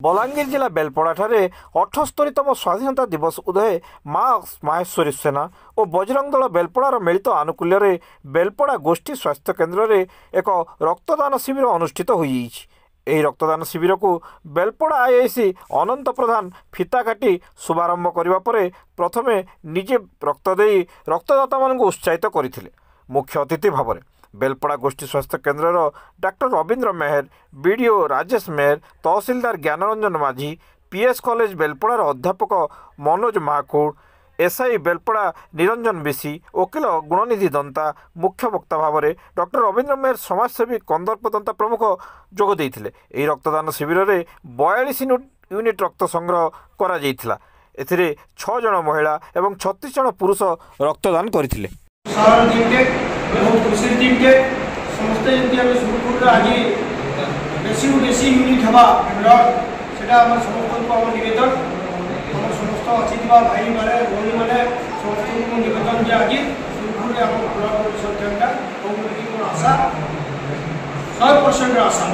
बलांगीर जिला बेलपड़ाठारे 78तम स्वाधीनता दिवस उदय माँ माहेश्वरी सेना और बजरंग दल बेलपड़ार मिलित आनुकूल्य बेलपड़ा गोष्ठी स्वास्थ्य केन्द्र में एक रक्तदान शिविर अनुष्ठित होई। ଏହି रक्तदान शिविर को बेलपड़ा आईआईसी अनंत प्रधान फिता काटी शुभारंभ करने पर प्रथमे निजे रक्त दे रक्तदाता मान उत्साहित करते। मुख्य अतिथि भाव में बेलपड़ा गोष्ठी स्वास्थ्य केन्द्र डाक्टर रवींद्र मेहर, बीडीओ राजेश मेहर, तहसीलदार ज्ञानरंजन माझी, पीएस कॉलेज बेलपड़ार अध्यापक मनोज महाकूड़, एसआई बेलपड़ा निरंजन बेसी, वकिल गुणनिधि दंता, मुख्य वक्ता भाव में डॉक्टर रवींद्र मेहर, समाजसेवी कंदर्प दंता प्रमुख जोग देते। यह रक्तदान शिविर में 42 यूनिट रक्त संग्रह करा जायतिला। एथिरे 6 जन महिला एवं 36 जन पुरुष रक्तदान करथिले। समस्ते जमी सुरपुर आज बेसी यूनिट हवा समस्त निवेदन समस्त अच्छी भाई मैंने भौणी मैंने समस्त निवेदन जे आज सुरपुर आशा 100% आशा।